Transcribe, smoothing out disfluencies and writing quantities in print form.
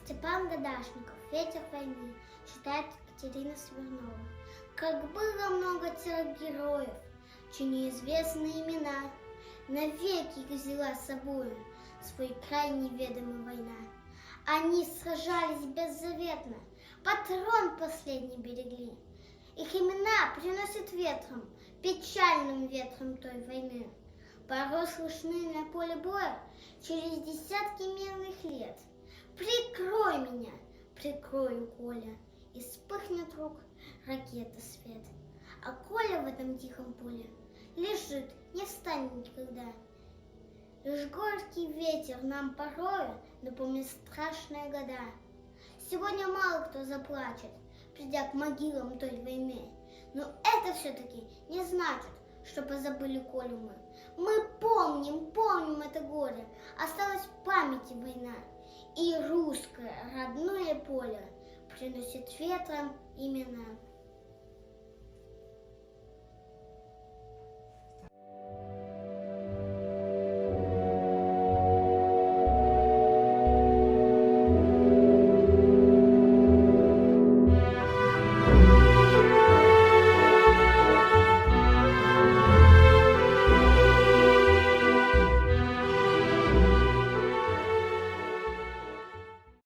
Степан Гадашников «Ветер войны» читает Екатерина Смирнова. Как было много тех героев, чьи неизвестные имена навеки их взяла с собою свой край неведомая война. Они сражались беззаветно, патрон последний берегли. Их имена приносят ветром, печальным ветром той войны. Порой слышны на поле боя через десятки мирных лет. Прикрой меня, прикрою, Коля, и вспыхнет вдруг ракета свет. А Коля в этом тихом поле лежит, не встанет никогда. Лишь горький ветер нам порою напомнит страшные года. Сегодня мало кто заплачет, придя к могилам той войны. Но это все-таки не значит, что позабыли Колю мы. Мы помним это горе, осталась в памяти война. И русское родное поле приносит ветром имена.